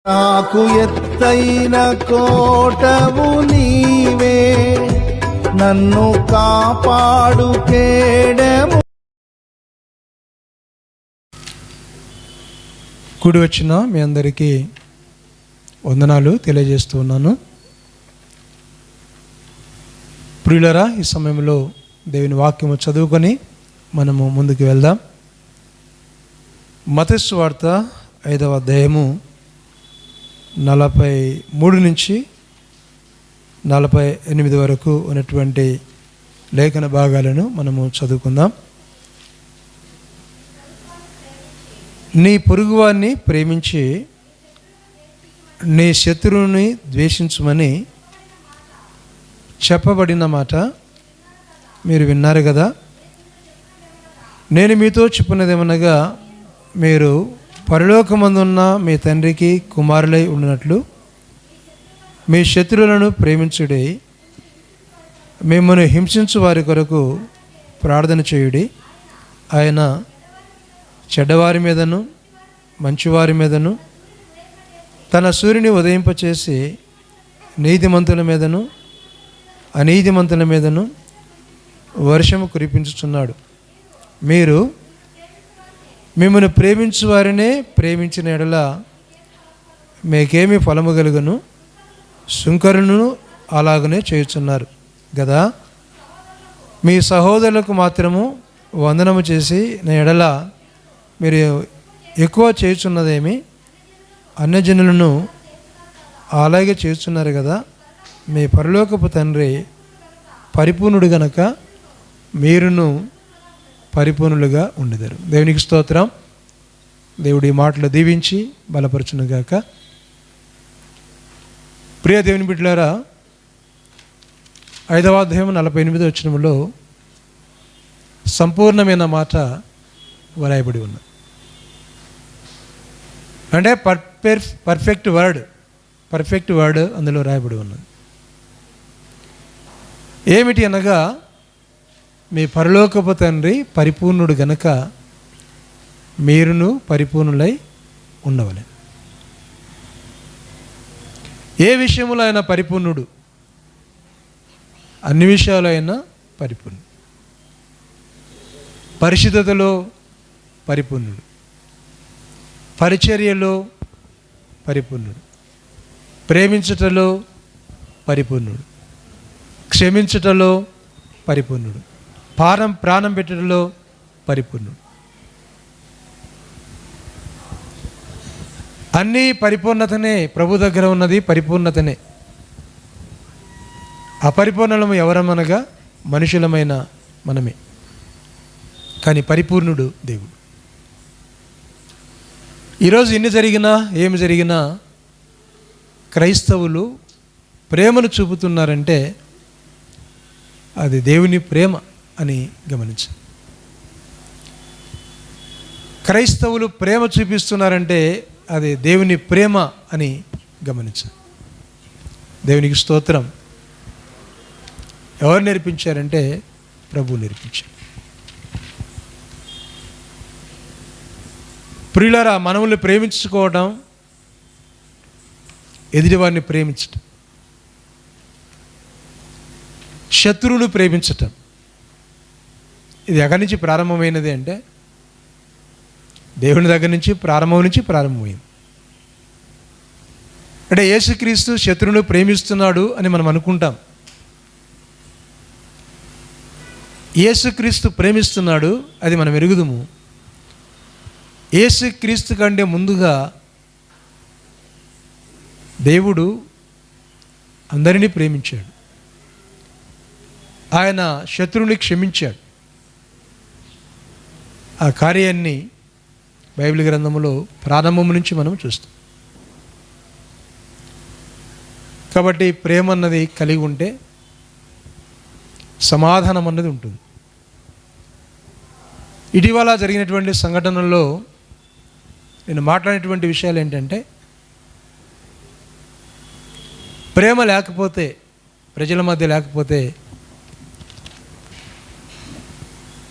నాకు ఎత్తైన కోటవు నీవే, నన్ను కాపాడు కేడము. కూడి వచ్చిన మీ అందరికీ వందనాలు తెలియజేస్తూ ఉన్నాను. ప్రియులరా, ఈ సమయంలో దేవుని వాక్యము చదువుకొని మనము ముందుకు వెళ్దాం. మత్తయి సువార్త 5వ అధ్యాయము 43 నుంచి 48 వరకు ఉన్నటువంటి లేఖన భాగాలను మనము చదువుకుందాం. నీ పొరుగువారిని ప్రేమించి నీ శత్రువుని ద్వేషించుమని చెప్పబడిన మాట మీరు విన్నారు కదా. నేను మీతో చెప్పినదేమనగా, మీరు పరలోకమందున్న మీ తండ్రికి కుమారులై ఉన్నట్లు మీ శత్రువులను ప్రేమించుడి, మిమ్మల్ని హింసించు వారి కొరకు ప్రార్థన చేయుడి. ఆయన చెడ్డవారి మీదను మంచివారి మీదను తన సూర్యుని ఉదయింపచేసి నీతిమంతుల మీదను అనీతిమంతుల మీదను వర్షము కురిపించుచున్నాడు. మీరు మిమ్మల్ని ప్రేమించు వారినే ప్రేమించిన ఎడల మీకేమి ఫలము కలుగును? సుంకరులను అలాగనే చేయుచున్నారు కదా. మీ సహోదరులకు మాత్రము వందనము చేసి నా ఎడల మీరు ఎక్కువ చేయుచున్నదేమి? అన్యజనులను అలాగే చేస్తున్నారు కదా. మీ పరలోకపు తండ్రి పరిపూర్ణుడు గనక మీరును పరిపూర్ణులుగా ఉండెదరు. దేవునికి స్తోత్రం. దేవుడి మాటలు దీవించి బలపరచునుగాక. ప్రియ దేవుని బిడ్డలారా, 5వ అధ్యాయం 48వ వచనములో సంపూర్ణమైన మాట వ్రాయబడి ఉన్నది. అంటే పర్ఫెక్ట్ వర్డ్ అందులో రాయబడి ఉన్నది. ఏమిటి అనగా, మీ పరలోకపు తండ్రి పరిపూర్ణుడు గనక మీరును పరిపూర్ణులై ఉండవలెను. ఏ విషయములో అయినా పరిపూర్ణుడు, అన్ని విషయాలు అయినా పరిపూర్ణుడు. పరిశుద్ధతలో పరిపూర్ణుడు, పరిచర్యలో పరిపూర్ణుడు, ప్రేమించుటలో పరిపూర్ణుడు, క్షమించుటలో పరిపూర్ణుడు, ప్రాణం పెట్టడంలో పరిపూర్ణుడు. అన్నీ పరిపూర్ణతనే ప్రభు దగ్గర ఉన్నది, పరిపూర్ణతనే. అపరిపూర్ణము ఎవరమనగా మనుషులమైన మనమే. కానీ పరిపూర్ణుడు దేవుడు. ఈరోజు ఎన్ని జరిగినా ఏమి జరిగినా క్రైస్తవులు ప్రేమను చూపుతున్నారంటే అది దేవుని ప్రేమ అని గమనించండి. క్రైస్తవులు ప్రేమ చూపిస్తున్నారంటే అది దేవుని ప్రేమ అని గమనించండి. దేవునికి స్తోత్రం. ఎవరు నేర్పించారంటే ప్రభువు నేర్పించారు. ప్రియులారా, మనల్ని ప్రేమించుకోవడం, ఎదుటివారిని ప్రేమించటం, శత్రువును ప్రేమించటం, ఇది ఎక్కడి నుంచి ప్రారంభమైనది అంటే దేవుని దగ్గర నుంచి ప్రారంభమైంది. అంటే యేసుక్రీస్తు శత్రువును ప్రేమిస్తున్నాడు అని మనం అనుకుంటాం. యేసుక్రీస్తు ప్రేమిస్తున్నాడు, అది మనం ఎరుగుదుము. యేసుక్రీస్తు కంటే ముందుగా దేవుడు అందరినీ ప్రేమించాడు. ఆయన శత్రువుని క్షమించాడు. ఆ కార్యాన్ని బైబిల్ గ్రంథంలో ప్రారంభం నుంచి మనం చూస్తాం. కాబట్టి ప్రేమ అన్నది కలిగి ఉంటే సమాధానం అన్నది ఉంటుంది. ఇటీవల జరిగినటువంటి సంఘటనల్లో నేను మాట్లాడినటువంటి విషయాలు ఏంటంటే, ప్రేమ లేకపోతే, ప్రజల మధ్య లేకపోతే,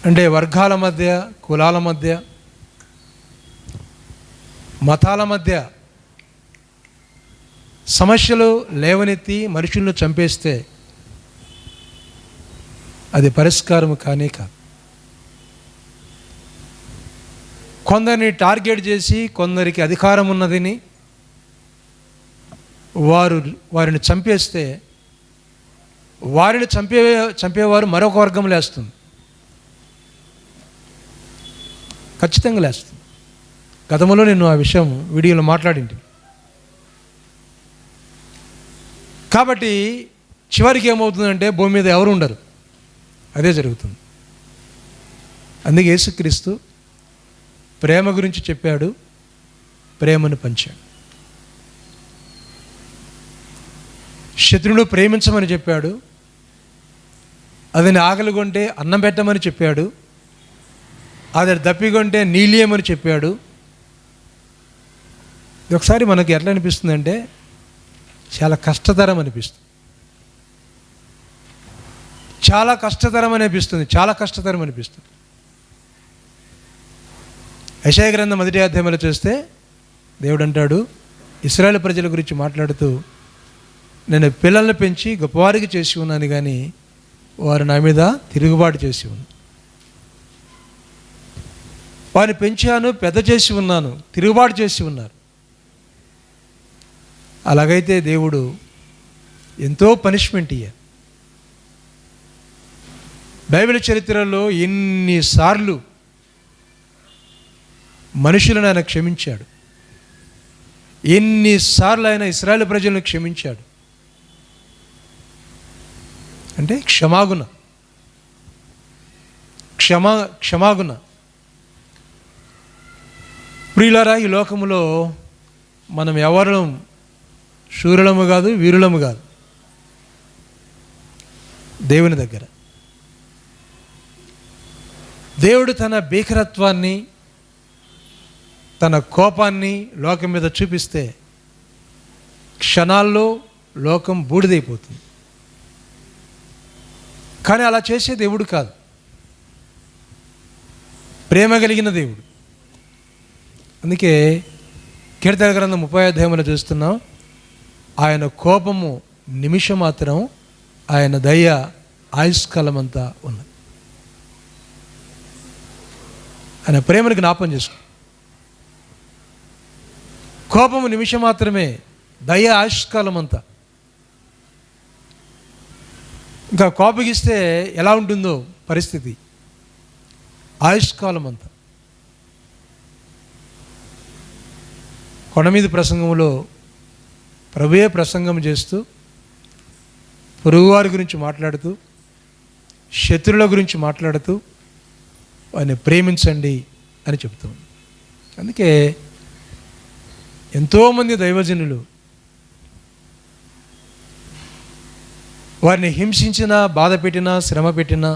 అంటే వర్గాల మధ్య, కులాల మధ్య, మతాల మధ్య సమస్యలు లేవనెత్తి మనుషులను చంపేస్తే అది పరిష్కారం కానే కాదు. కొందరిని టార్గెట్ చేసి కొందరికి అధికారం ఉన్నదని వారిని చంపేస్తే వారిని చంపేవారు మరొక వర్గం లేస్తుంది, ఖచ్చితంగా లేస్తుంది. గతంలో నేను ఆ విషయం వీడియోలో మాట్లాడింది. కాబట్టి చివరికి ఏమవుతుందంటే భూమి మీద ఎవరు ఉండరు, అదే జరుగుతుంది. అందుకే యేసుక్రీస్తు ప్రేమ గురించి చెప్పాడు, ప్రేమను పంచాడు. శత్రువును ప్రేమించమని చెప్పాడు, అతని ఆకలిగొంటే అన్నం పెట్టమని చెప్పాడు, అతడు దప్పికొంటే నీళ్ళేయమని చెప్పాడు. ఒకసారి మనకి ఎట్లా అనిపిస్తుందంటే చాలా కష్టతరం అనిపిస్తుంది, చాలా కష్టతరం అనిపిస్తుంది. యెషయా గ్రంథం 1వ అధ్యాయంలో చూస్తే దేవుడు అంటాడు, ఇశ్రాయేలు ప్రజల గురించి మాట్లాడుతూ, నేను పిల్లల్ని పెంచి గొప్పవారికి చేసి ఉన్నాను కానీ వారు నా మీద తిరుగుబాటు చేసి ఉన్నారు. వారిని పెంచాను, పెద్ద చేసి ఉన్నాను, తిరుగుబాటు చేసి ఉన్నారు. అలాగైతే దేవుడు ఎంతో పనిష్మెంట్ ఇయ్యారు. బైబిల్ చరిత్రలో ఎన్నిసార్లు మనుషులను ఆయన క్షమించాడు, ఎన్నిసార్లు ఆయన ఇశ్రాయేలు ప్రజలను క్షమించాడు. అంటే క్షమాగుణ. ప్రియులారా, ఈ లోకములో మనం ఎవరు శూరులము కాదు, వీరులము కాదు. దేవుని దగ్గర దేవుడు తన భీకరత్వాన్ని, తన కోపాన్ని లోకం మీద చూపిస్తే క్షణాల్లో లోకం బూడిదైపోతుంది. కానీ అలా చేసే దేవుడు కాదు, ప్రేమ కలిగిన దేవుడు. అందుకే కీర్తన గ్రంథం 30వ అధ్యాయంలో చూస్తున్నాం, ఆయన కోపము నిమిషం మాత్రం, ఆయన దయ ఆయుష్కాలమంతా ఉన్నది. ఆయన ప్రేమను జ్ఞాపం చేసుకో. కోపము నిమిషం మాత్రమే, దయ ఆయుష్కాలం అంతా. ఇంకా కోపగిస్తే ఎలా ఉంటుందో పరిస్థితి, ఆయుష్కాలం అంతా. కొండమీద ప్రసంగంలో ప్రభువే ప్రసంగం చేస్తూ పొరుగువారి గురించి మాట్లాడుతూ, శత్రువుల గురించి మాట్లాడుతూ వారిని ప్రేమించండి అని చెప్తుంది. అందుకే ఎంతోమంది దైవజనులు వారిని హింసించినా, బాధ పెట్టినా, శ్రమ పెట్టినా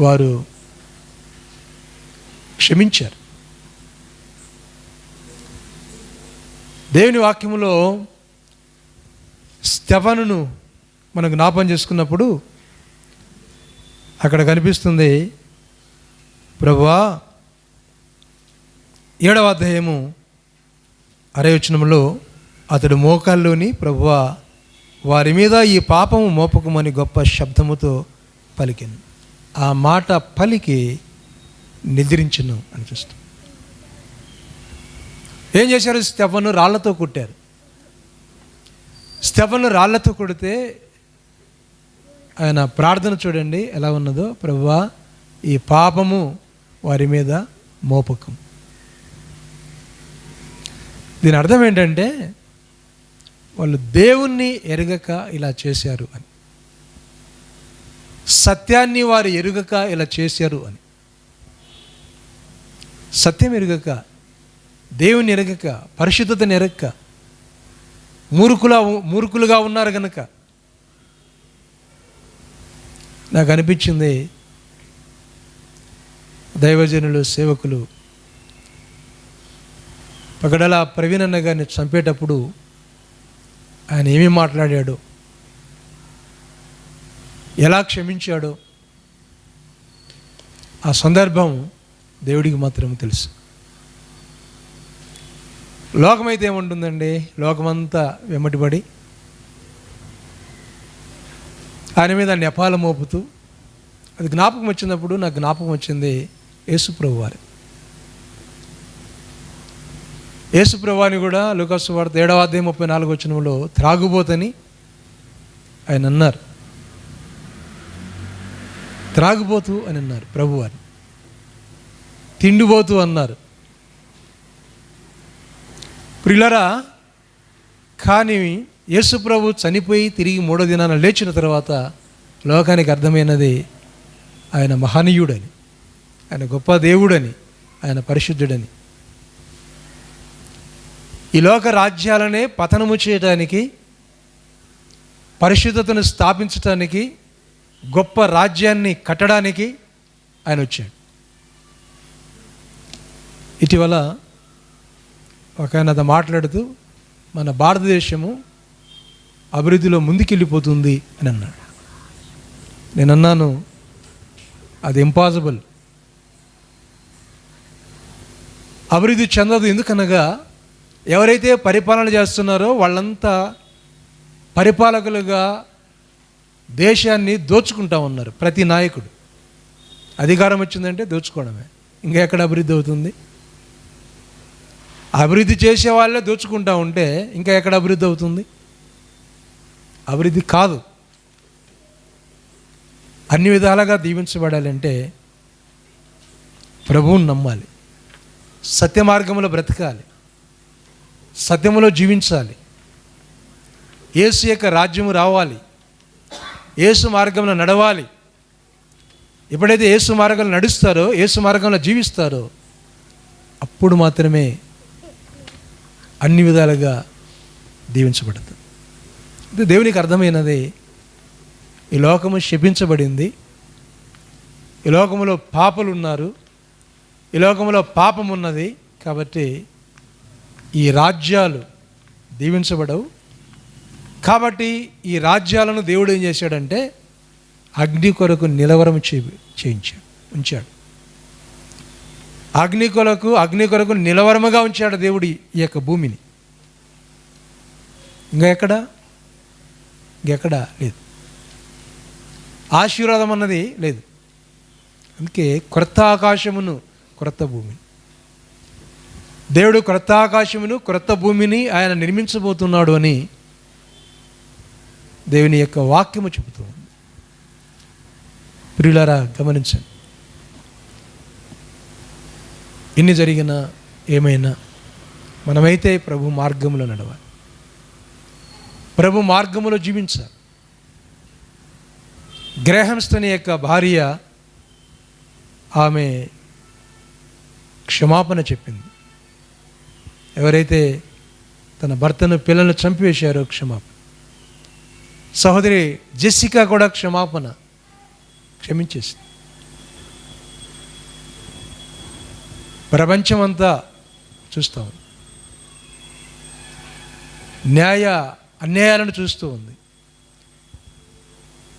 వారు క్షమించారు. దేవుని వాక్యములో స్టెఫనును మనం జ్ఞాపం చేసుకున్నప్పుడు అక్కడ కనిపిస్తుంది, ప్రభువా 7వ అధ్యాయము 6వ వచనంలో అతడు మోకాల్లోని, ప్రభువా వారి మీద ఈ పాపము మోపకమని గొప్ప శబ్దముతో పలికెను. ఆ మాట పలికి నిద్రించును అని చూస్తాం. ఏం చేశారు? స్టెఫను రాళ్లతో కొట్టారు. స్టెఫను రాళ్లతో కొడితే ఆయన ప్రార్థన చూడండి ఎలా ఉన్నదో, ప్రభువా ఈ పాపము వారి మీద మోపకం. దీని అర్థం ఏంటంటే వాళ్ళు దేవుణ్ణి ఎరగక ఇలా చేశారు అని, సత్యాన్ని వారు ఎరుగక ఇలా చేశారు అని. సత్యం ఎరుగక, దేవుని ఎరగక, పరిశుద్ధతను ఎరగక మూర్ఖులుగా ఉన్నారు కనుక నాకు అనిపించింది, దైవజనులు, సేవకులు పగడల ప్రవీణ్ అన్న గారిని చంపేటప్పుడు ఆయన ఏమి మాట్లాడాడో, ఎలా క్షమించాడో ఆ సందర్భం దేవుడికి మాత్రం తెలుసు. లోకమైతే ఏముంటుందండి? లోకమంతా వెంబడిపడి ఆయన మీద నెపాలు మోపుతూ, అది జ్ఞాపకం వచ్చినప్పుడు నాకు జ్ఞాపకం వచ్చింది యేసుప్రభు వారు. యేసుప్రభుని కూడా లూకాసు వార్త 7వ అధ్యాయం 34వ వచనంలో త్రాగుబోతని ఆయన అన్నారు. త్రాగుబోతు అని అన్నారు ప్రభువారు. తిండిబోతు అన్నారు. ప్రియులారా, కానీ యేసుప్రభు చనిపోయి తిరిగి 3వ దినాన లేచిన తర్వాత లోకానికి అర్థమైనది ఆయన మహనీయుడని, ఆయన గొప్ప దేవుడని, ఆయన పరిశుద్ధుడని. ఈ లోక రాజ్యాలనే పతనము చేయడానికి, పరిశుద్ధతను స్థాపించటానికి, గొప్ప రాజ్యాన్ని కట్టడానికి ఆయన వచ్చాడు. ఇటీవల ఒక ఆయన మాట్లాడుతూ మన భారతదేశము అభివృద్ధిలో ముందుకెళ్ళిపోతుంది అని అన్నాడు. నేను అన్నాను, అది ఇంపాసిబుల్. అభివృద్ధి చెందదు. ఎందుకనగా ఎవరైతే పరిపాలన చేస్తున్నారో వాళ్ళంతా పరిపాలకులుగా దేశాన్ని దోచుకుంటా ఉన్నారు. ప్రతి నాయకుడు అధికారం వచ్చిందంటే దోచుకోవడమే. ఇంకా ఎక్కడ అభివృద్ధి అవుతుంది? అభివృద్ధి చేసే వాళ్ళే దోచుకుంటా ఉంటే ఇంకా ఎక్కడ అభివృద్ధి అవుతుంది? అభివృద్ధి కాదు. అన్ని విధాలుగా దీవించబడాలంటే ప్రభువుని నమ్మాలి, సత్య మార్గంలో బ్రతకాలి, సత్యములో జీవించాలి, యేసు యొక్క రాజ్యము రావాలి, యేసు మార్గంలో నడవాలి. ఎప్పుడైతే యేసు మార్గంలో నడుస్తారో, యేసు మార్గంలో జీవిస్తారో, అప్పుడు మాత్రమే అన్ని విధాలుగా దీవించబడుతుంది. ఇది దేవునికి అర్థమైనది. ఈ లోకము శపించబడింది, ఈ లోకములో పాపలు ఉన్నారు, ఈ లోకములో పాపం ఉన్నది. కాబట్టి ఈ రాజ్యాలు దీవించబడవు. కాబట్టి ఈ రాజ్యాలను దేవుడు ఏం చేశాడంటే అగ్ని కొరకు నిలవరం చేయించాడు, ఉంచాడు. అగ్ని కొరకు నిలవరముగా ఉంచాడు దేవుడు ఈ యొక్క భూమిని. ఇంకెక్కడా లేదు. ఆశీర్వాదం అన్నది లేదు. అందుకే క్రొత్త ఆకాశమును, క్రొత్త భూమిని, దేవుడు క్రొత్త ఆకాశమును, క్రొత్త భూమిని ఆయన నిర్మించబోతున్నాడు అని దేవుని యొక్క వాక్యము చెబుతూ ఉంది. ప్రియులారా, గమనించండి. ఇన్ని జరిగినా ఏమైనా మనమైతే ప్రభు మార్గంలో నడవాలి, ప్రభు మార్గములో జీవించాలి. గ్రహంస్థని యొక్క భార్య, ఆమె క్షమాపణ చెప్పింది. ఎవరైతే తన భర్తను, పిల్లలను చంపివేశారో క్షమాపణ. సహోదరి జెస్సికా కూడా క్షమించేసింది. ప్రపంచమంతా చూస్తూ ఉంది, అన్యాయాలను చూస్తూ ఉంది.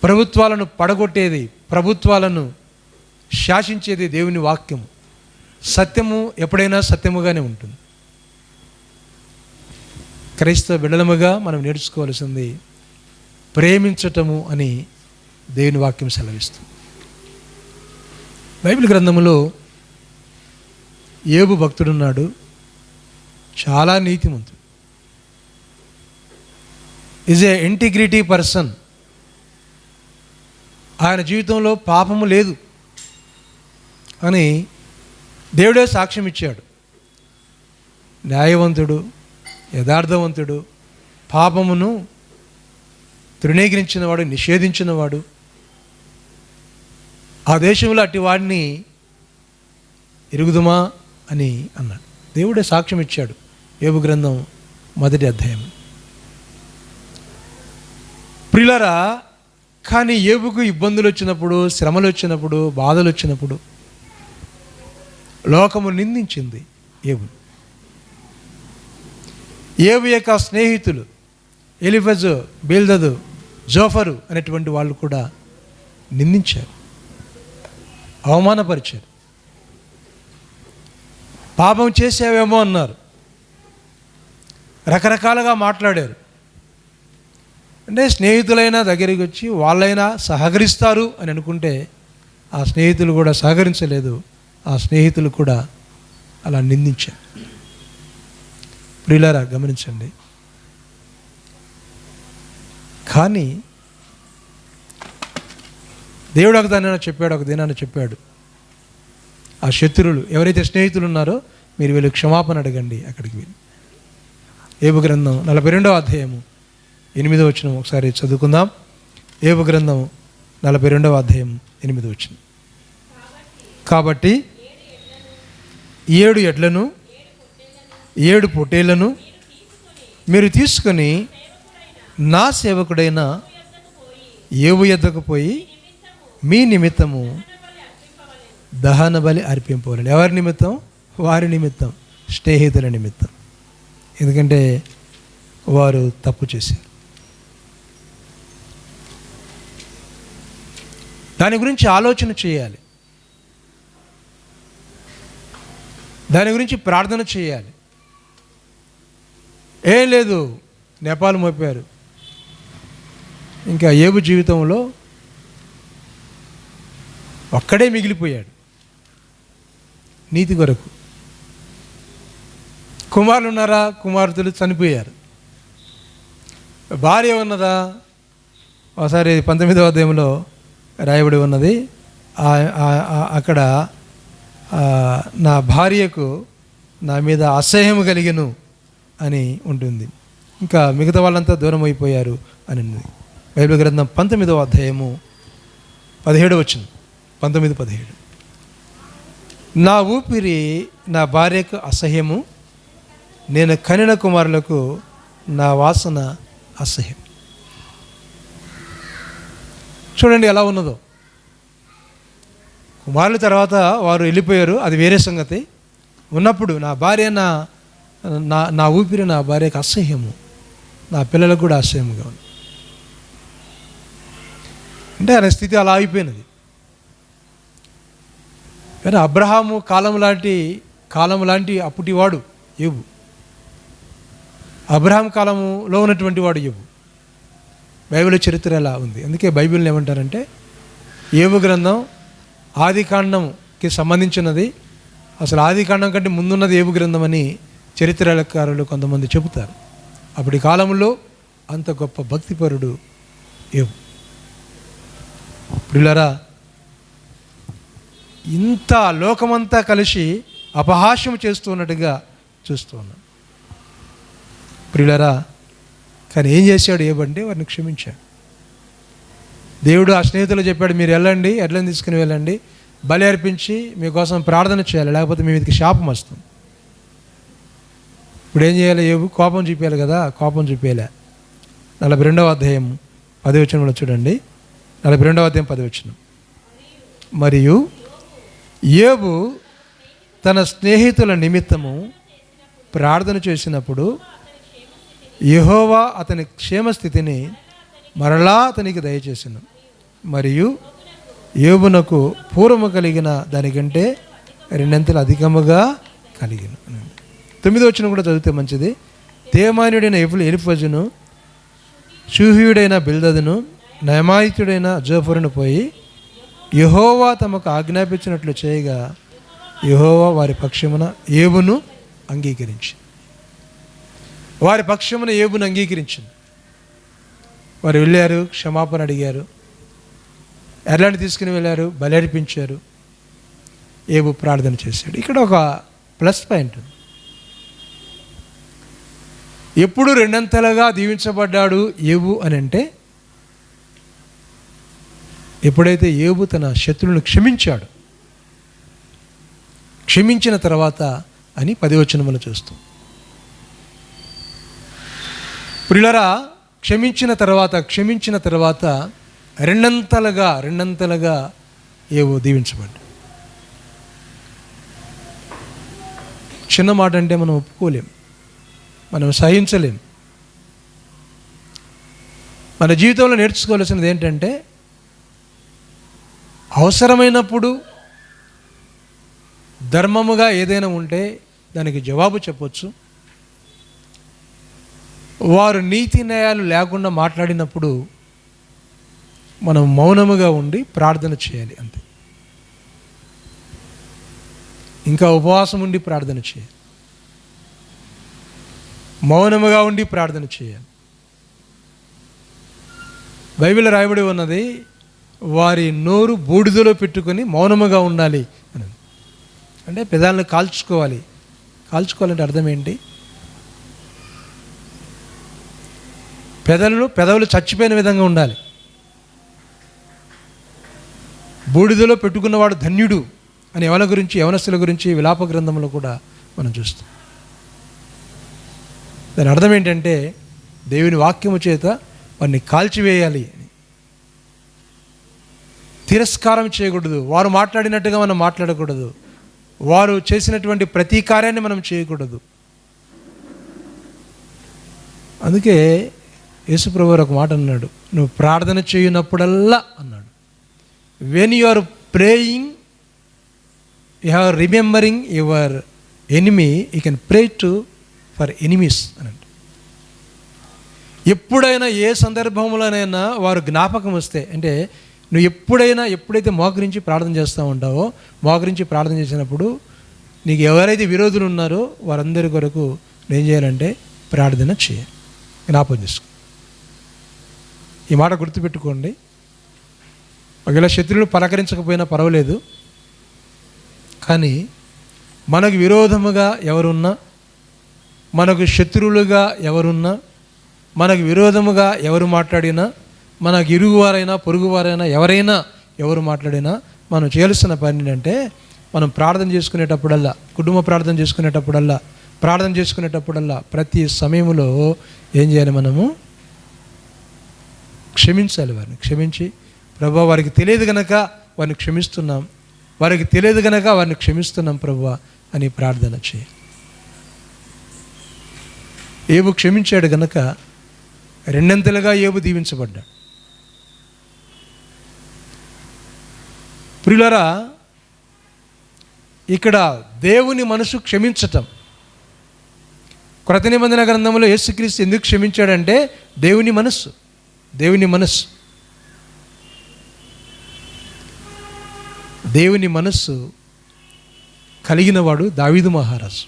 ప్రభుత్వాలను పడగొట్టేది, ప్రభుత్వాలను శాసించేది దేవుని వాక్యము. సత్యము ఎప్పుడైనా సత్యముగానే ఉంటుంది. క్రైస్తవ బిడ్డలముగా మనం నేర్చుకోవాల్సింది ప్రేమించటము అని దేవుని వాక్యం సెలవిస్తుంది. బైబిల్ గ్రంథములో యోబు భక్తుడున్నాడు, చాలా నీతిమంతుడు. Is a integrity person. ఆయన జీవితంలో పాపము లేదు అని దేవుడే సాక్ష్యం ఇచ్చాడు. న్యాయవంతుడు, యథార్థవంతుడు, పాపమును తృణీకరించినవాడు, నిషేధించినవాడు. ఆ దేశంలో అట్టి వాడిని ఎరుగుదుమా అని అన్నాడు. దేవుడే సాక్ష్యం ఇచ్చాడు. యోబు గ్రంథం 1వ అధ్యాయం. ప్రియులారా, కానీ యోబుకు ఇబ్బందులు వచ్చినప్పుడు, శ్రమలు వచ్చినప్పుడు, బాధలు వచ్చినప్పుడు లోకము నిందించింది యోబును. యోబు యొక్క స్నేహితులు ఎలిఫజు, బిల్దదు, జోఫరు అనేటువంటి వాళ్ళు కూడా నిందించారు, అవమానపరిచారు. పాపం చేసావేమో అన్నారు. రకరకాలుగా మాట్లాడారు. అంటే స్నేహితులైనా దగ్గరికి వచ్చి వాళ్ళైనా సహకరిస్తారు అని అనుకుంటే ఆ స్నేహితులు కూడా సహకరించలేదు. ఆ స్నేహితులు కూడా అలా నిందించారు. ప్రియులారా గమనించండి. కానీ దేవుడు ఒక దాన్ని చెప్పాడు, ఒక దినాన్ని చెప్పాడు, ఆ శత్రువులు ఎవరైతే స్నేహితులు ఉన్నారో మీరు వీళ్ళు క్షమాపణ అడగండి. అక్కడికి వెళ్ళి యోబు గ్రంథం 42వ అధ్యాయము 8వ వచనం ఒకసారి చదువుకుందాం. యోబు గ్రంథం 42వ అధ్యాయం 8వ వచనం. కాబట్టి 7 ఎడ్లను 7 పొట్టేళ్లను మీరు తీసుకొని నా సేవకుడైన యోబు యొద్దకు పోయి మీ నిమిత్తము దహన బలి అర్పింపవాలని. ఎవరి నిమిత్తం? వారి నిమిత్తం, స్నేహితుల నిమిత్తం. ఎందుకంటే వారు తప్పు చేశారు. దాని గురించి ఆలోచన చేయాలి, దాని గురించి ప్రార్థన చేయాలి. ఏం లేదు, నేపాలు మోపారు. ఇంకా యోబు జీవితంలో ఒక్కడే మిగిలిపోయాడు నీతి కొరకు. కుమారులు ఉన్నారా? కుమార్తెలు చనిపోయారు. భార్య ఉన్నదా? ఒకసారి 19వ అధ్యాయంలో రాయబడి ఉన్నది, అక్కడ నా భార్యకు నా మీద అసహ్యం కలిగెను అని ఉంటుంది. ఇంకా మిగతా వాళ్ళంతా దూరం అయిపోయారు అని ఉంది. బైబిల్ గ్రంథం 19వ అధ్యాయము 17వ వచనం. 19:17. నా ఊపిరి నా భార్యకు అసహ్యము, నేను కనిన కుమారులకు నా వాసన అసహ్యం. చూడండి ఎలా ఉన్నదో. కుమారుల తర్వాత వారు వెళ్ళిపోయారు, అది వేరే సంగతి. ఉన్నప్పుడు నా భార్య నా ఊపిరి నా భార్యకు అసహ్యము, నా పిల్లలకు కూడా అసహ్యముగా ఉంది. అంటే ఆయన స్థితి అలా అయిపోయినది. కానీ అబ్రహాము కాలం లాంటి అప్పటివాడు యోబు. అబ్రహాం కాలంలో ఉన్నటువంటి వాడు యోబు. బైబిల్ చరిత్ర ఎలా ఉంది. అందుకే బైబిల్ని ఏమంటారంటే యోబు గ్రంథం ఆది కాండంకి సంబంధించినది. అసలు ఆది కాండం కంటే ముందున్నది యోబు గ్రంథం అని చరిత్రకారులు కొంతమంది చెబుతారు. అప్పటి కాలంలో అంత గొప్ప భక్తిపరుడు యోబు. ప్రియులారా, ఇంత లోకమంతా కలిసి అపహాస్యం చేస్తున్నట్టుగా చూస్తూ ఉన్నాం. ప్రియులారా, కానీ ఏం చేశాడు యోబు? వారిని క్షమించాడు. దేవుడు ఆ స్నేహితులు చెప్పాడు, మీరు వెళ్ళండి, ఎడ్లను తీసుకుని వెళ్ళండి, బలి అర్పించి మీకోసం ప్రార్థన చేయాలి, లేకపోతే మీ మీదకి శాపం వస్తుంది. ఇప్పుడు ఏం చేయాలి? యోబు కోపం చూపించాలి కదా, కోపం చూపించలే. 42వ అధ్యాయం 10వ వచనంలో చూడండి. 42వ అధ్యాయం 10వ వచనం. మరియు యోబు తన స్నేహితుల నిమిత్తము ప్రార్థన చేసినప్పుడు యెహోవా అతని క్షేమస్థితిని మరలా అతనికి దయచేసెను. మరియు యోబునకు పూర్వము కలిగిన దానికంటే 2 అధికముగా కలిగిన. 9వ వచనం కూడా చదివితే మంచిది. తేమాన్యుడైన ఎలీఫజును, షూహీయుడైన బిల్దదును, నయమాయితుడైన జోఫరును పోయి యెహోవా తమకు ఆజ్ఞాపించినట్లు చేయగా యెహోవా వారి పక్షమున యోబును అంగీకరించి. వారి పక్షమున యోబును అంగీకరించింది. వారు వెళ్ళారు, క్షమాపణ అడిగారు, ఎడ్లను తీసుకుని వెళ్ళారు, బలి అర్పించారు, యోబు ప్రార్థన చేశాడు. ఇక్కడ ఒక ప్లస్ పాయింట్ ఉంది. ఎప్పుడు 2 దీవించబడ్డాడు యోబు అని అంటే ఎప్పుడైతే యోబు తన శత్రువులను క్షమించాడు, క్షమించిన తర్వాత అని 10వ వచనములో చూస్తాం. ప్రియులారా, క్షమించిన తర్వాత 2 యోబు దీవించబడ్డాడు. చిన్న మాట అంటే మనం ఒప్పుకోలేం, మనం సహించలేం. మన జీవితంలో నేర్చుకోవాల్సినది ఏంటంటే అవసరమైనప్పుడు ధర్మముగా ఏదైనా ఉంటే దానికి జవాబు చెప్పొచ్చు. వారు నీతి న్యాయాలు లేకుండా మాట్లాడినప్పుడు మనం మౌనముగా ఉండి ప్రార్థన చేయాలి అంతే. ఇంకా ఉపవాసం ఉండి ప్రార్థన చేయాలి, మౌనముగా ఉండి ప్రార్థన చేయాలి. బైబిల్ రాయబడి ఉన్నది, వారి నోరు బూడిదలో పెట్టుకొని మౌనముగా ఉండాలి అని. అంటే పెదాలను కాల్చుకోవాలి. కాల్చుకోవాలంటే అర్థం ఏంటి? పెదవులు చచ్చిపోయిన విధంగా ఉండాలి. బూడిదలో పెట్టుకున్నవాడు ధన్యుడు అని ఎవరి గురించి, యవనస్తుల గురించి విలాప గ్రంథంలో కూడా మనం చూస్తాం. దాని అర్థం ఏంటంటే దేవుని వాక్యము చేత వారిని కాల్చివేయాలి అని. తిరస్కారం చేయకూడదు. వారు మాట్లాడినట్టుగా మనం మాట్లాడకూడదు. వారు చేసినటువంటి ప్రతి కార్యాన్ని మనం చేయకూడదు. అందుకే యేసుప్రభు ఒక మాట అన్నాడు, నువ్వు ప్రార్థన చేయనప్పుడల్లా అన్నాడు, when you are praying you are remembering your enemy, you can pray to for enemies అని. ఎప్పుడైనా ఏ సందర్భంలోనైనా వారు జ్ఞాపకం వస్తే, అంటే నువ్వు ఎప్పుడైతే మోకరించి ప్రార్థన చేస్తూ ఉంటావో, మోకరించి ప్రార్థన చేసినప్పుడు నీకు ఎవరైతే విరోధులు ఉన్నారో వారందరి కొరకు ఏం చేయాలంటే ప్రార్థన చేయాలి. జ్ఞాపకం చేసుకో. ఈ మాట గుర్తుపెట్టుకోండి. ఒకవేళ శత్రువులు పలకరించకపోయినా పర్వాలేదు, కానీ మనకు విరోధముగా ఎవరున్నా, మనకు శత్రువులుగా ఎవరున్నా, మనకు విరోధముగా ఎవరు మాట్లాడినా, మనకు ఇరుగువారైనా పొరుగువారైనా ఎవరు మాట్లాడినా మనం చేయాల్సిన పని ఏంటంటే, మనం ప్రార్థన చేసుకునేటప్పుడల్లా, కుటుంబ ప్రార్థన చేసుకునేటప్పుడల్లా ప్రతి సమయంలో ఏం చేయాలి? మనము క్షమించాలి. వారిని క్షమించి, ప్రభువా వారికి తెలియదు గనక వారిని క్షమిస్తున్నాం, వారికి తెలియదు గనక వారిని క్షమిస్తున్నాం ప్రభువా అని ప్రార్థన చేయాలి. ఏబు క్షమించాడు గనక రెండంతలుగా ఏబు దీవించబడ్డాడు. ప్రియులారా, ఇక్కడ దేవుని మనసు క్షమించటం. క్రొత్త నిబంధన గ్రంథంలో యేసుక్రీస్తు ఎందుకు క్షమించాడంటే దేవుని మనస్సు కలిగినవాడు దావీదు మహారాజు.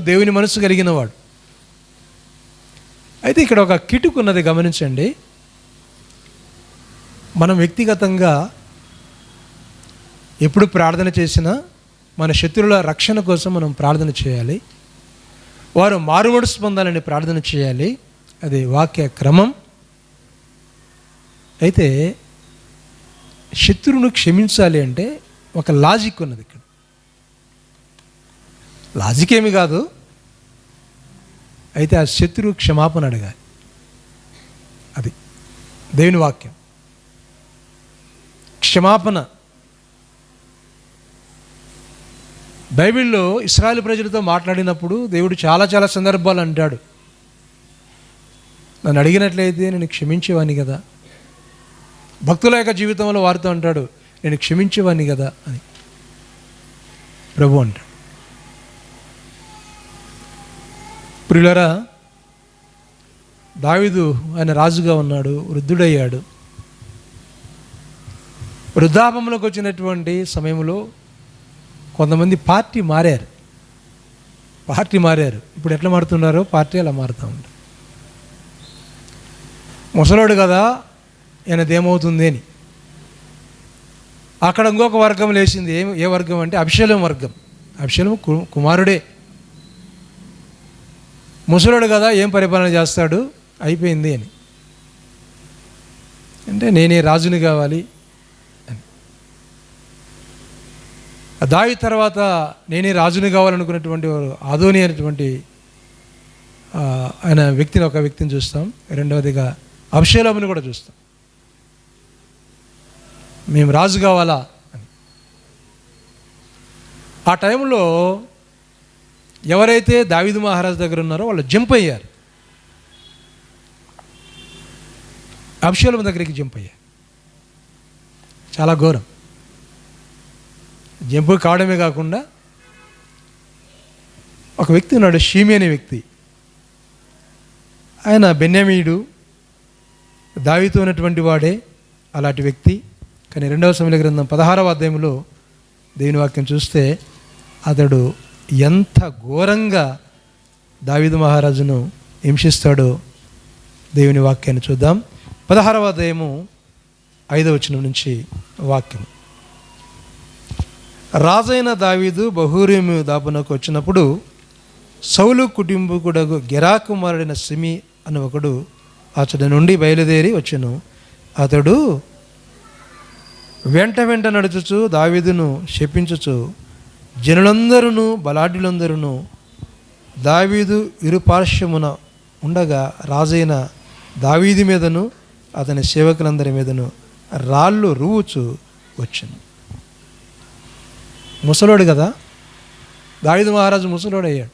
దేవుని మనస్సు కలిగినవాడు. అయితే ఇక్కడ ఒక కిటుకున్నది గమనించండి. మనం వ్యక్తిగతంగా ఎప్పుడు ప్రార్థన చేసినా మన శత్రువుల రక్షణ కోసం మనం ప్రార్థన చేయాలి. వారు మారుమనసు పొందాలని ప్రార్థన చేయాలి. అది వాక్య క్రమం. అయితే శత్రువును క్షమించాలి అంటే ఒక లాజిక్ ఉన్నది. ఇక్కడ లాజిక్ ఏమి కాదు. అయితే ఆ శత్రువు క్షమాపణ అడగాలి. అది దేవుని వాక్యం. క్షమాపణ. బైబిల్లో ఇశ్రాయేలు ప్రజలతో మాట్లాడినప్పుడు దేవుడు చాలా సందర్భాలు అంటాడు, నన్ను అడిగినట్లయితే నేను క్షమించేవాడిని కదా. భక్తుల యొక్క జీవితంలో వారితో అంటాడు, నేను క్షమించేవాడిని కదా అని ప్రభు అంటాడు. ప్రియులారా, దావీదు ఆయన రాజుగా ఉన్నాడు, వృద్ధుడయ్యాడు. వృద్ధాపంలోకి వచ్చినటువంటి సమయంలో కొంతమంది పార్టీ మారారు. ఇప్పుడు ఎట్లా మారుతున్నారో పార్టీ అలా మారుతూ ఉంటారు. ముసలోడు కదా, ఈయనదేమవుతుంది అని. అక్కడ ఇంకొక వర్గం లేచింది. ఏ వర్గం అంటే అబ్షాలోము వర్గం. అబ్షాలోము కుమారుడే. ముసలోడు కదా, ఏం పరిపాలన చేస్తాడు, అయిపోయింది అని. అంటే నేనే రాజుని కావాలి అని. దావీదు తర్వాత నేనే రాజుని కావాలనుకున్నటువంటి అదోని అనేటువంటి ఆయన ఒక వ్యక్తిని చూస్తాం. రెండవదిగా అబ్షాలోముని కూడా చూస్తాం. మేము రాజు కావాలా అని. ఆ టైంలో ఎవరైతే దావీదు మహారాజు దగ్గర ఉన్నారో వాళ్ళు జంప్ అయ్యారు. అబ్షాలోము దగ్గరికి జంప్ అయ్యారు. చాలా ఘోరం. జంప్ కావడమే కాకుండా ఒక వ్యక్తి ఉన్నాడు, షీమి అనే వ్యక్తి. ఆయన బెన్యామీయుడు, దావీదుతో ఉన్నటువంటి వాడే అలాంటి వ్యక్తి. కానీ 2వ సమూయేలు గ్రంథం 16వ అధ్యాయంలో దేవుని వాక్యం చూస్తే అతడు ఎంత ఘోరంగా దావీదు మహారాజును హింసిస్తాడో దేవుని వాక్యాన్ని చూద్దాం. 16వ అధ్యాయము 5వ వచనం నుంచి వాక్యం. రాజైన దావీదు బహూరీము దాపునకు వచ్చినప్పుడు సౌలు కుటుంబకుడగు గెరా కుమారుడైన సిమి అని ఒకడు అతడి నుండి బయలుదేరి వచ్చెను. అతడు వెంట వెంట నడుచుచు దావీదును శపించుచు, జనులందరూ బలాఢ్యులందరూ దావీదు ఇరుపార్శ్వమున ఉండగా రాజైన దావీదు మీదను అతని సేవకులందరి మీదను రాళ్ళు రువ్వుచు వచ్చెను. ముసలోడు కదా, దావీదు మహారాజు ముసలోడు అయ్యాడు.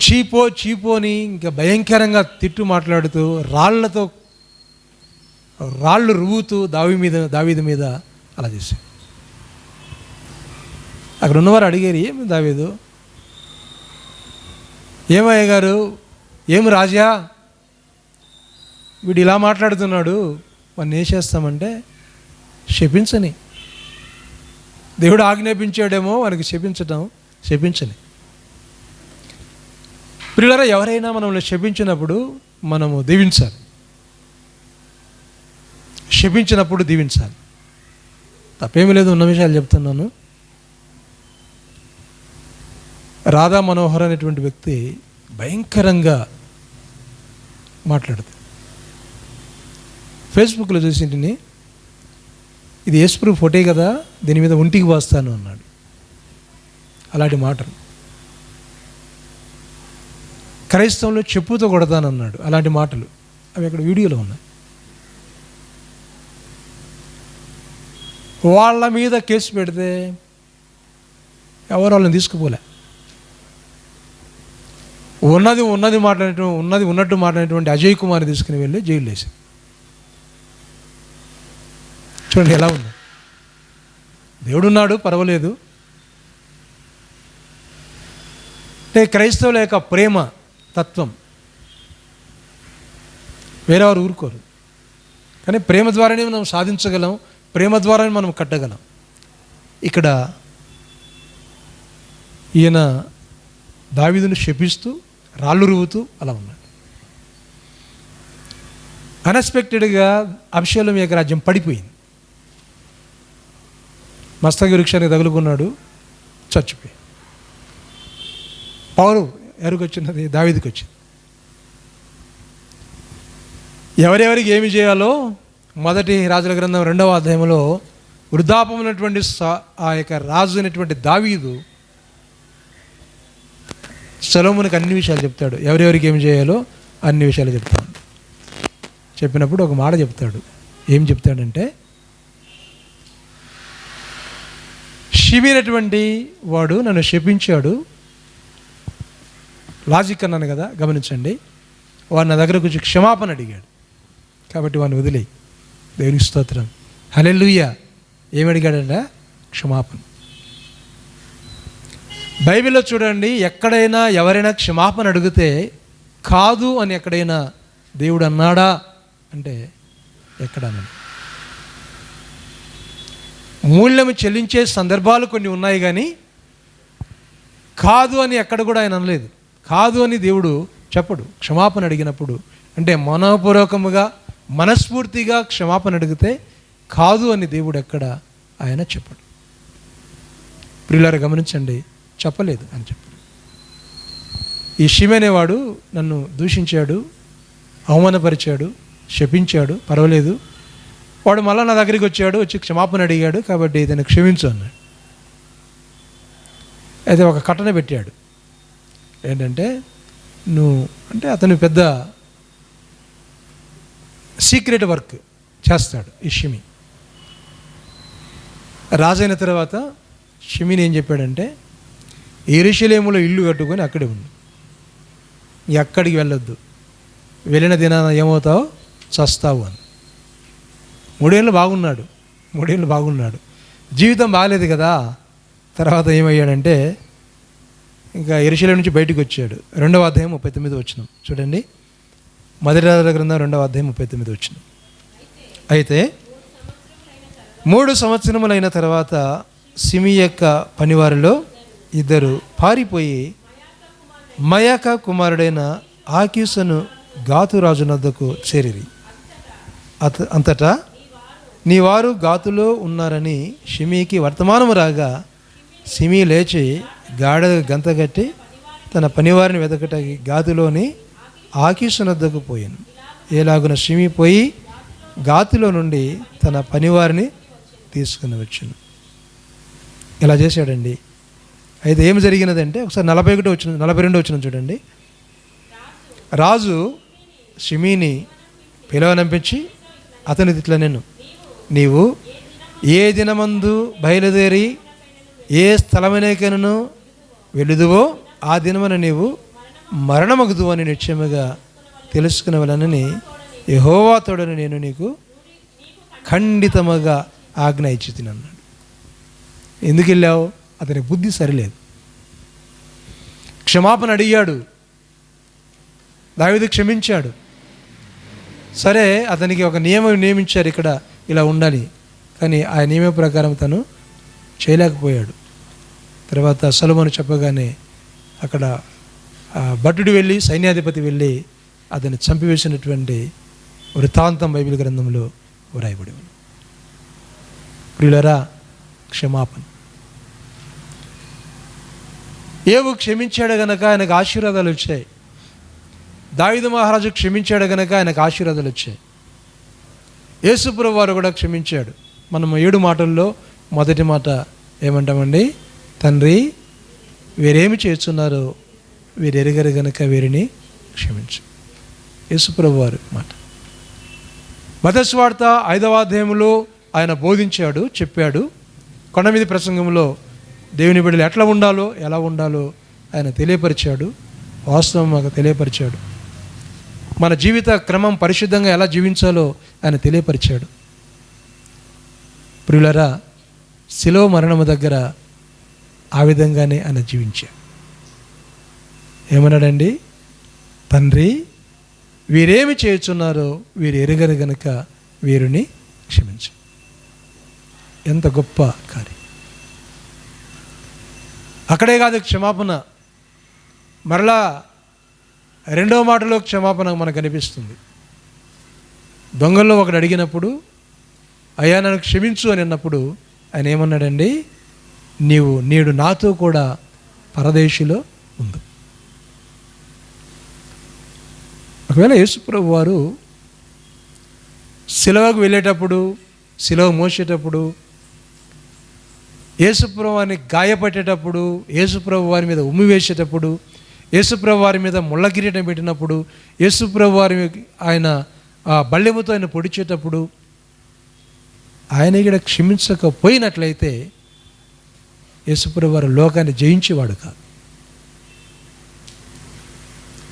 చీపో చీపో అని ఇంకా భయంకరంగా తిట్టు మాట్లాడుతూ రాళ్ళు రువ్వుతూ దావీదు మీద అలా చేశాడు. అక్కడ ఉన్నవారు అడిగారు, ఏమి దావీదు, ఏమయ్య గారు, ఏమి రాజా, వీడు ఇలా మాట్లాడుతున్నాడు, వాడిని ఏం చేస్తామంటే శపించని. దేవుడు ఆజ్ఞాపించాడేమో వానికి శపించని. ప్రియులారా, ఎవరైనా మనల్ని శపించినప్పుడు మనము దీవించాలి, శపించినప్పుడు దీవించాలి. తప్పేమీ లేదు, ఉన్న విషయాలు చెప్తున్నాను. రాధా మనోహర్ అనేటువంటి వ్యక్తి భయంకరంగా మాట్లాడుతుంది. ఫేస్బుక్లో చూసింటిని, ఇది యేసుప్రభు ఫోటో కదా, దీని మీద ఒంటికి పోస్తాను అన్నాడు. అలాంటి మాటలు. క్రైస్తవంలో చెప్పుతో కొడతానన్నాడు. అలాంటి మాటలు అవి అక్కడ వీడియోలో ఉన్నాయి. వాళ్ళ మీద కేసు పెడితే ఎవరు వాళ్ళని తీసుకుపోలే. ఉన్నది ఉన్నట్టు మాట్లాడినటువంటి అజయ్ కుమార్ తీసుకుని వెళ్ళి జైలు వేసి. చూడండి ఎలా ఉంది. దేవుడున్నాడు, పర్వాలేదు. అంటే క్రైస్తవుల యొక్క ప్రేమ తత్వం వేరేవారు ఊరుకోరు. కానీ ప్రేమ ద్వారానే మనం సాధించగలం, ప్రేమ ద్వారానే మనం కట్టగలం. ఇక్కడ ఈయన దావీదును శపిస్తూ రాళ్ళు రువ్వుతూ అలా ఉన్నాడు. అన్ఎక్స్పెక్టెడ్గా అబ్షాలోం యొక్క రాజ్యం పడిపోయింది. మస్తకి వృక్షానికి తగులుకున్నాడు, చచ్చిపోయి. పౌరు ఎవరికి వచ్చినది? దావీదుకి వచ్చింది. ఎవరెవరికి ఏమి చేయాలో మొదటి రాజుల గ్రంథం 2వ అధ్యాయంలో వృద్ధాపమైనటువంటి ఆ యొక్క రాజు అయినటువంటి దావీదు సొలొమోనుకి అన్ని విషయాలు చెప్తాడు. ఎవరెవరికి ఏమి చేయాలో అన్ని విషయాలు చెప్తాడు. చెప్పినప్పుడు ఒక మాట చెప్తాడు. ఏం చెప్తాడంటే, షిమినటువంటి వాడు నన్ను శపించాడు. లాజిక్ అన్నాను కదా, గమనించండి. వాడు నా దగ్గరకు వచ్చి క్షమాపణ అడిగాడు, కాబట్టి వాడిని వదిలేయి. దేవునికి స్తోత్రం, హల్లెలూయా. ఏమి అడిగాడంట? క్షమాపణ. బైబిల్లో చూడండి, ఎక్కడైనా ఎవరైనా క్షమాపణ అడిగితే కాదు అని ఎక్కడైనా దేవుడు అన్నాడా అంటే ఎక్కడన్నాడు? మూల్యం చెల్లించే సందర్భాలు కొన్ని ఉన్నాయి, కానీ కాదు అని ఎక్కడ కూడా ఆయన అనలేదు. కాదు అని దేవుడు చెప్పడు. క్షమాపణ అడిగినప్పుడు అంటే మనోపూర్వకముగా మనస్ఫూర్తిగా క్షమాపణ అడిగితే కాదు అని దేవుడు ఎక్కడ ఆయన చెప్పడు. ప్రియులారా గమనించండి, చెప్పలేదు అని చెప్పాడు. ఈ షిమి అనేవాడు నన్ను దూషించాడు, అవమానపరిచాడు, శపించాడు, పర్వాలేదు. వాడు మళ్ళీ నా దగ్గరికి వచ్చి క్షమాపణ అడిగాడు, కాబట్టి ఇతను క్షమించు అన్నాడు. అయితే ఒక కట్టన పెట్టాడు. ఏంటంటే, అతను పెద్ద సీక్రెట్ వర్క్ చేస్తాడు ఈ షిమి. రాజైన తర్వాత షిమిని ఏం చెప్పాడంటే, యెరూషలేములో ఇల్లు కట్టుకొని అక్కడే ఉండు, ఎక్కడికి వెళ్ళొద్దు, వెళ్ళిన దినాన ఏమవుతావు, చస్తావు అని. 3 ఏళ్ళు బాగున్నాడు, జీవితం బాగలేదు కదా. తర్వాత ఏమయ్యాడంటే ఇంకా యెరూషలేము నుంచి బయటకు వచ్చాడు. 2వ అధ్యాయం 39 వచనం చూడండి. మొదటి రాజుల గ్రంథం 2వ అధ్యాయం 39 వచనం. అయితే 3 సంవత్సరములైన తర్వాత సిమి యొక్క పనివారిలో ఇద్దరు పారిపోయి మయాకా కుమారుడైన ఆకీసును గాతు రాజునొద్దకు చేరిరి. అంతటా నీ వారు గాతులో ఉన్నారని షిమీకి వర్తమానము రాగా సిమి లేచి గాఢ గంతగట్టి తన పనివారిని వెతకటానికి గాతులోని ఆకీసునొద్దకు పోయాను. ఏలాగున షిమి పోయి గాతులో నుండి తన పనివారిని తీసుకుని వచ్చాను. ఇలా చేశాడండి. అయితే ఏమి జరిగినదంటే ఒకసారి 42 వచ్చిన చూడండి. రాజు షిమీని పిలవనంపించి అతని ఇట్లా నేను నీవు ఏ దినమందు బయలుదేరి ఏ స్థలమనేకను వెలుదువో ఆ దినమున నీవు మరణమగుదు అని నిశ్చయముగా తెలుసుకునేవలనని యెహోవా తోడని నేను నీకు ఖండితముగా ఆజ్ఞ ఇచ్చితిని అన్నాడు. ఎందుకు వెళ్ళావు? అతని బుద్ధి సరిలేదు. క్షమాపణ అడిగాడు, దావీదు క్షమించాడు. సరే, అతనికి ఒక నియమం నియమించారు, ఇక్కడ ఇలా ఉండాలి. కానీ ఆ నియమ ప్రకారం తను చేయలేకపోయాడు. తర్వాత సొలొమోను చెప్పగానే అక్కడ భటుడు వెళ్ళి సైన్యాధిపతి వెళ్ళి అతన్ని చంపివేసినటువంటి వృత్తాంతం బైబిల్ గ్రంథంలో వ్రాయబడి ఉంది. ప్రియులారా, క్షమాపణ. ఏవు క్షమించాడు గనక ఆయనకు ఆశీర్వాదాలు వచ్చాయి. దావీదు మహారాజు క్షమించాడు గనక ఆయనకు ఆశీర్వాదాలు వచ్చాయి. యేసుప్రభు వారు కూడా క్షమించాడు. మనం 7 మాటల్లో మొదటి మాట ఏమంటామండి? తండ్రి, వీరేమి చేస్తున్నారో వీరు ఎరగరు గనక వీరిని క్షమించు. యేసుప్రభు వారు మాట. మత్తయి సువార్త 5వ అధ్యాయంలో ఆయన బోధించాడు, చెప్పాడు. కొండ మీద ప్రసంగంలో దేవుని బిడ్డలు ఎట్లా ఉండాలో ఎలా ఉండాలో ఆయన తెలియపరిచాడు. వాస్తవం మాకు తెలియపరిచాడు. మన జీవిత క్రమం పరిశుద్ధంగా ఎలా జీవించాలో ఆయన తెలియపరిచాడు. ప్రియులారా, శిలువ మరణము దగ్గర ఆ విధంగానే ఆయన జీవించాడు. ఏమన్నాడండి? తండ్రి, వీరేమి చేయుచున్నారో వీరు ఎరగరు గనుక వీరిని క్షమించు. ఎంత గొప్ప కార్యం! అక్కడే కాదు క్షమాపణ, మరలా 2వ మాటలో క్షమాపణ మనకు కనిపిస్తుంది. దొంగల్లో ఒకడు అడిగినప్పుడు, అయ్యా నన్ను క్షమించు అని అన్నప్పుడు ఆయన ఏమన్నాడండి? నీవు నేడు నాతో కూడా పరదేశిలో ఉంది. ఒకవేళ యేసుప్రభు వారు శిలువకు వెళ్ళేటప్పుడు, శిలువ మోసేటప్పుడు, యేసుప్రభు వారిని గాయపట్టేటప్పుడు, యేసుప్రభు వారి మీద ఉమ్మి వేసేటప్పుడు, యేసుప్రభు వారి మీద ముళ్ళ కిరీటం పెట్టినప్పుడు, యేసుప్రభు వారి ఆయన బల్లెముతో ఆయన పొడిచేటప్పుడు ఆయన ఇక్కడ క్షమించకపోయినట్లయితే యేసుప్రభు వారు లోకాన్ని జయించేవాడు కాదు.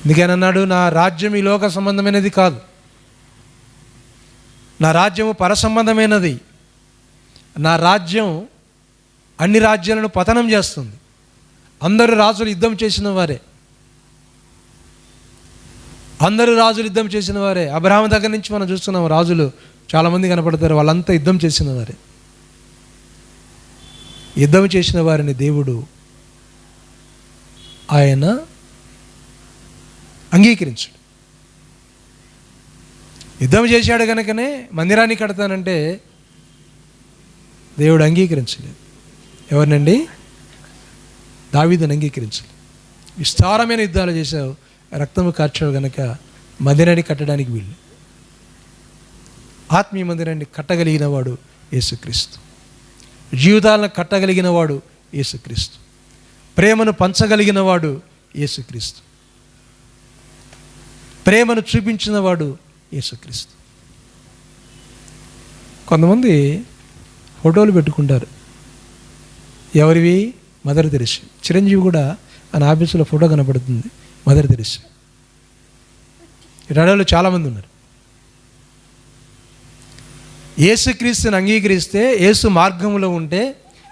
ఎందుకనన్నాడు? నా రాజ్యం ఈ లోక సంబంధమైనది కాదు, నా రాజ్యము పర సంబంధమైనది. నా రాజ్యం అన్ని రాజ్యాలను పతనం చేస్తుంది. అందరు రాజులు యుద్ధం చేసిన వారే, అందరూ రాజులు యుద్ధం చేసిన వారే. అబ్రహాము దగ్గర నుంచి మనం చూస్తున్నాం, రాజులు చాలామంది కనపడతారు, వాళ్ళంతా యుద్ధం చేసిన వారే. యుద్ధం చేసిన వారిని దేవుడు ఆయన అంగీకరించాడు. యుద్ధం చేశాడు కనుకనే మందిరాన్ని కడతానంటే దేవుడు అంగీకరించలేదు. ఎవరినండి? దావీదుని అంగీకరించలేదు. విస్తారమైన యుద్ధాలు చేశావు, రక్తము కార్చావు కనుక మందిరాన్ని కట్టడానికి వీళ్ళు. ఆత్మీయ మందిరాన్ని కట్టగలిగిన వాడు యేసుక్రీస్తు. జీవితాలను కట్టగలిగిన వాడు యేసుక్రీస్తు. ప్రేమను పంచగలిగిన వాడు యేసుక్రీస్తు. ప్రేమను చూపించిన వాడు యేసుక్రీస్తు. కొంతమంది ఫోటోలు పెట్టుకుంటారు. ఎవరివి? Mother Teresa. చిరంజీవి కూడా ఆయన ఆఫీసులో ఫోటో కనపడుతుంది, మదర్ తెరెసా. ఇటాడోళ్ళు చాలామంది ఉన్నారు. యేసుక్రీస్తుని అంగీకరిస్తే, యేసు మార్గంలో ఉంటే,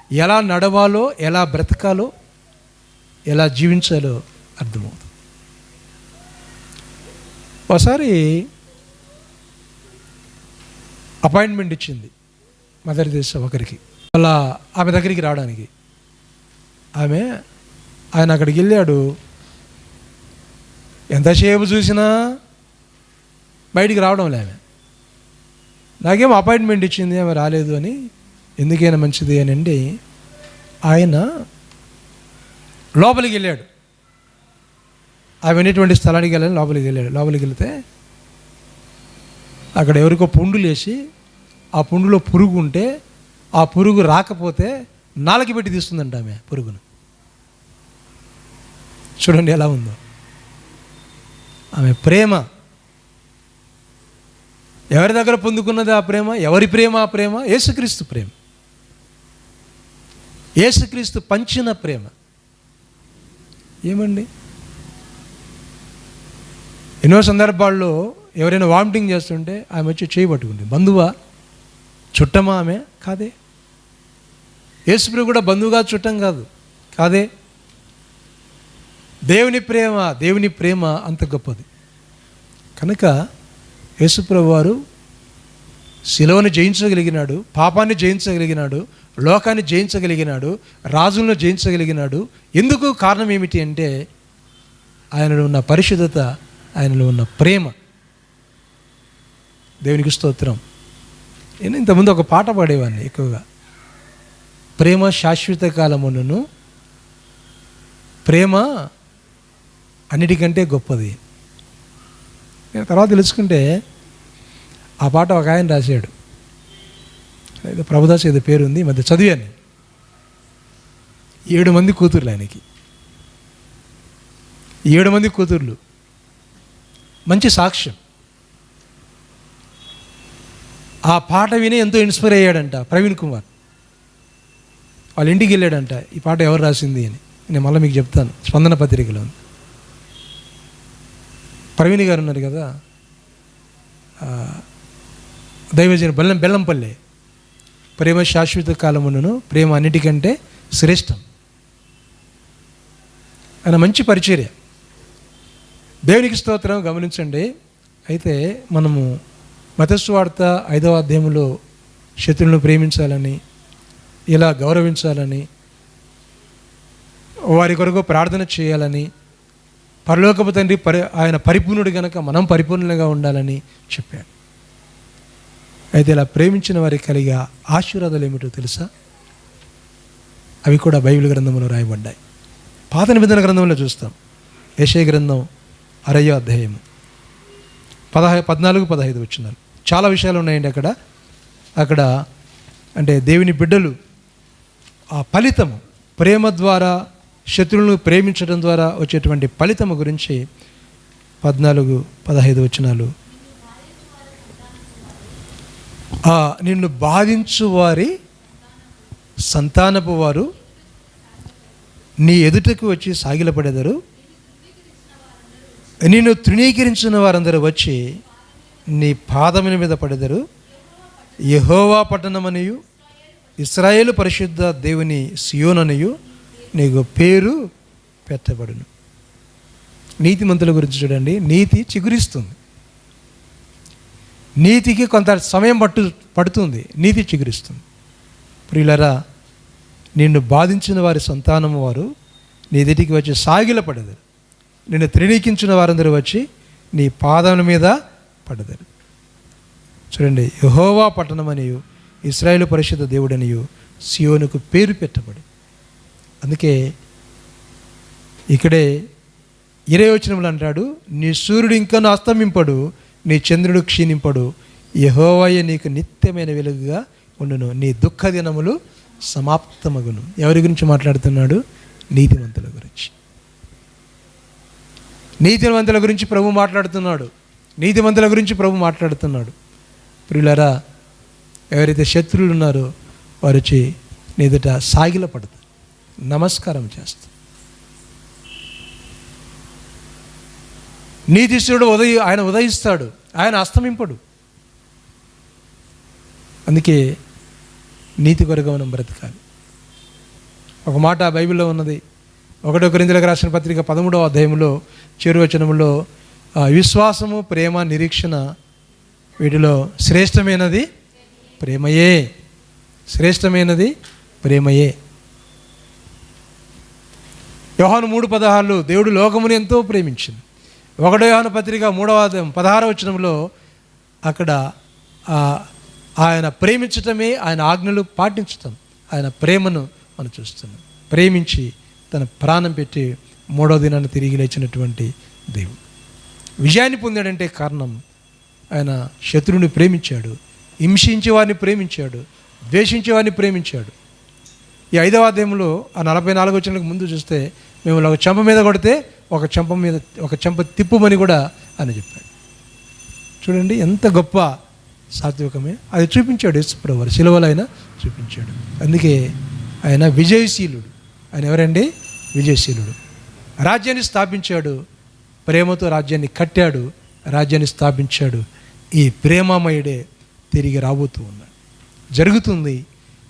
ఎలా నడవాలో, ఎలా బ్రతకాలో, ఎలా జీవించాలో అర్థమవుతుంది. ఒకసారి అపాయింట్మెంట్ ఇచ్చింది మదర్ తెరెసా ఒకరికి, అలా ఆమె దగ్గరికి రావడానికి. ఆయన అక్కడికి వెళ్ళాడు. ఎంతసేపు చూసినా బయటికి రావడం లే. ఆమె నాకేమో అపాయింట్మెంట్ ఇచ్చింది, ఆమె రాలేదు అని. ఎందుకైనా మంచిది అని అండి ఆయన లోపలికి వెళ్ళాడు. ఆమె ఉన్నటువంటి స్థలానికి వెళ్ళాలని లోపలికి వెళ్ళాడు. లోపలికి వెళితే అక్కడ ఎవరికో పుండు లేచి ఆ పుండులో పురుగు ఉంటే ఆ పురుగు రాకపోతే నాలుక పెట్టి తీస్తుందంట ఆమె పురుగును. చూడండి ఎలా ఉందో ఆమె ప్రేమ. ఎవరి దగ్గర పొందుకున్నది ఆ ప్రేమ? ఎవరి ప్రేమ ఆ ప్రేమ? యేసుక్రీస్తు ప్రేమ, యేసుక్రీస్తు పంచిన ప్రేమ. ఏమండి, ఎన్నో సందర్భాల్లో ఎవరైనా వామిటింగ్ చేస్తుంటే ఆమె వచ్చి చేయి పట్టుకుంది. బంధువా, చుట్టమా? ఆమె కాదే. యేసుప్రభు కూడా బంధువుగా చుట్టం కాదే. దేవుని ప్రేమ అంత గొప్పది. కనుక యేసుప్రభు వారు శిలువను జయించగలిగినాడు, పాపాన్ని జయించగలిగినాడు, లోకాన్ని జయించగలిగినాడు, రాజులను జయించగలిగినాడు. ఎందుకు? కారణం ఏమిటి అంటే ఆయనలో ఉన్న పరిశుద్ధత, ఆయనలో ఉన్న ప్రేమ. దేవునికి స్తోత్రం. నేను ఇంతకుముందు ఒక పాట పాడేవాడిని ఎక్కువగా, ప్రేమ శాశ్వత కాలమును, ప్రేమ అన్నిటికంటే గొప్పది. నేను తర్వాత తెలుసుకుంటే ఆ పాట ఒక ఆయన రాశాడు, ఏదో ప్రభుదాస్ ఏదో పేరుంది, మధ్య చదివాను. 7 మంది కూతుర్లు ఆయనకి, 7 మంది కూతుర్లు. మంచి సాక్ష్యం. ఆ పాట విని ఎంతో ఇన్స్పైర్ అయ్యాడంట ప్రవీణ్ కుమార్. వాళ్ళ ఇంటికి వెళ్ళాడంట, ఈ పాట ఎవరు రాసింది అని. నేను మళ్ళీ మీకు చెప్తాను, స్పందన పత్రికలో ఉంది. ప్రవీణ్ గారు ఉన్నారు కదా, దైవజన బెల్లంపల్లి, ప్రేమ శాశ్వత కాలమును, ప్రేమ అన్నిటికంటే శ్రేష్టం. ఆయన మంచి పరిచర్య. దేవునికి స్తోత్రం. గమనించండి. అయితే మనము మత్తయి సువార్త 5వ అధ్యాయంలో శత్రువులను ప్రేమించాలని, ఇలా గౌరవించాలని, వారి కొరకు ప్రార్థన చేయాలని, పరలోకపు తండ్రి ఆయన పరిపూర్ణుడు కనుక మనం పరిపూర్ణంగా ఉండాలని చెప్పాడు. అయితే ఇలా ప్రేమించిన వారికి కలిగే ఆశీర్వాదాలు ఏమిటో తెలుసా? అవి కూడా బైబిల్ గ్రంథంలో రాయబడ్డాయి. పాత నిబంధన గ్రంథంలో చూస్తాం. యెషయా గ్రంథం 6వ అధ్యాయము 14-15 వచనాలు. చాలా విషయాలు ఉన్నాయండి అక్కడ. అంటే దేవుని బిడ్డలు ఆ ఫలితము, ప్రేమ ద్వారా, శత్రువులను ప్రేమించడం ద్వారా వచ్చేటువంటి ఫలితము గురించి 14-15 వచనాలు. నిన్ను బాధించు వారి సంతానపు వారు నీ ఎదుటకు వచ్చి సాగిలపడెదరు, నిన్ను తృణీకరించిన వారందరూ వచ్చి నీ పాదముల మీద పడెదరు. యెహోవా పట్టణమనియు ఇశ్రాయేలు పరిశుద్ధ దేవుని సియోననియు నీకు పేరు పెట్టబడును. నీతిమంతుల గురించి చూడండి. నీతి చిగురిస్తుంది. నీతికి కొంత సమయం పడుతుంది, నీతి చిగురిస్తుంది. ప్రియులారా, నిన్ను బాధించిన వారి సంతానము వారు నీ ఎదుటికి వచ్చి సాగిలపడెదరు, నిన్ను త్రిణీకించిన వారందరూ వచ్చి నీ పాదముల మీద పడెదరు. చూడండి, యెహోవా పట్టణమనియు ఇశ్రాయేలు పరిశుద్ధ దేవుడనియు సియోనుకు పేరు పెట్టబడి. అందుకే ఇక్కడే 20వ వచనంలో అంటాడు, నీ సూర్యుడు ఇంకనూ అస్తమింపడు, నీ చంద్రుడు క్షీణింపడు, యెహోవాయే నీకు నిత్యమైన వెలుగుగా ఉండును, నీ దుఃఖ దినములు సమాప్తమగును. ఎవరి గురించి మాట్లాడుతున్నాడు? నీతిమంతుల గురించి. నీతిమంతుల గురించి ప్రభు మాట్లాడుతున్నాడు. నీతిమంతుల గురించి ప్రభు మాట్లాడుతున్నాడు. ప్రియులారా, ఎవరైతే శత్రువులు ఉన్నారో వారు వచ్చి నీ ఎదుట సాగిల పడతారు, నమస్కారం చేస్తారు. నీతిశ్వరుడు ఆయన ఉదయిస్తాడు, ఆయన అస్తమింపడు. అందుకే నీతి కొరకు మనం బ్రతకాలి. ఒక మాట బైబిల్లో ఉన్నది. 1 కొరింథీయులకు రాసిన పత్రిక 13వ అధ్యాయంలో చివరి వచనంలో విశ్వాసము, ప్రేమ, నిరీక్షణ వీటిలో శ్రేష్టమైనది ప్రేమయే. శ్రేష్టమైనది ప్రేమయే. యోహాను 3:16 దేవుడు లోకమును ఎంతో ప్రేమించింది. 1 యోహాను పత్రిక 3వ అధ్యాయం 16వ వచనంలో అక్కడ ఆయన ప్రేమించటమే, ఆయన ఆజ్ఞలు పాటించటం, ఆయన ప్రేమను మనం చూస్తున్నాం. ప్రేమించి తన ప్రాణం పెట్టి 3వ దినాన్ని తిరిగి లేచినటువంటి దేవుడు. విజయాన్ని పొందాడంటే కారణం ఆయన శత్రువుని ప్రేమించాడు, హింసించే వారిని ప్రేమించాడు, ద్వేషించే వారిని ప్రేమించాడు. ఈ 5వ అధ్యాయంలో 44 వచనాలకు ముందు చూస్తే మేము ఒక చెంప మీద కొడితే ఒక చెంప తిప్పుమని కూడా అని చెప్పాడు. చూడండి ఎంత గొప్ప సాత్వికమే. అది చూపించాడు యేసుప్రభువు వారు శిలువలో ఆయన చూపించాడు. అందుకే ఆయన విజయశీలుడు. ఆయన ఎవరండి? విజయశీలుడు. రాజ్యాన్ని స్థాపించాడు, ప్రేమతో రాజ్యాన్ని కట్టాడు, రాజ్యాన్ని స్థాపించాడు. ఈ ప్రేమమయుడే తిరిగి రాబోతూ ఉన్నాడు. జరుగుతుంది.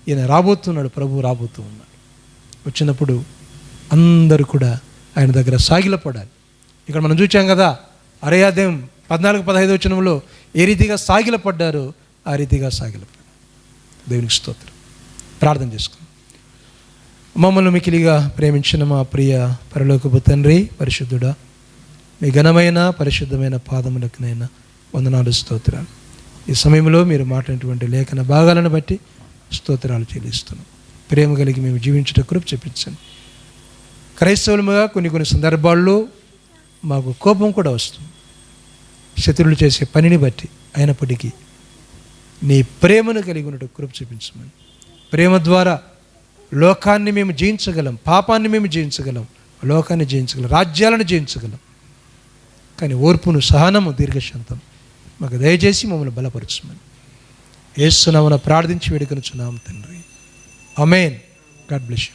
ఈయన రాబోతున్నాడు, ప్రభువు రాబోతూ ఉన్నాడు. వచ్చినప్పుడు అందరూ కూడా ఆయన దగ్గర సాగిలపడాలి. ఇక్కడ మనం చూచాం కదా, 6వ అధ్యాయం 14-15 వచనంలో ఏ రీతిగా సాగిలపడ్డారో ఆ రీతిగా సాగిలపడ్డారు. దేవునికి స్తోత్రం. ప్రార్థన చేసుకుందాం. మమ్మల్ని మికిలిగా ప్రేమించిన మా ప్రియ పరలోకపు తండ్రి, పరిశుద్ధుడా, మీ ఘనమైన పరిశుద్ధమైన పాదములకునైనా వందనాలు, స్తోత్రాలు. ఈ సమయంలో మీరు మాట్లాడినటువంటి లేఖన భాగాలను బట్టి స్తోత్రాలు చెల్లిస్తున్నాం. ప్రేమ కలిగి మేము జీవించుట కృప చూపించండి. క్రైస్తవులుగా కొన్ని సందర్భాల్లో మాకు కోపం కూడా వస్తుంది, శత్రువులు చేసే పనిని బట్టి. అయినప్పటికీ నీ ప్రేమను కలిగి ఉన్నట్టు కృప చూపించమని. ప్రేమ ద్వారా లోకాన్ని మేము జయించగలం, పాపాన్ని మేము జయించగలం, లోకాన్ని జయించగలం, రాజ్యాలను జయించగలం. కానీ ఓర్పును, సహనము, దీర్ఘశాంతం మాకు దయచేసి మమ్మల్ని బలపరచమని యేసు నామమున ప్రార్థించి వేడుకొనుచున్నాము తండ్రి. ఆమేన్. God bless you.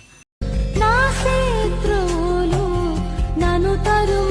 నా శత్రువులు నన్ను తరుము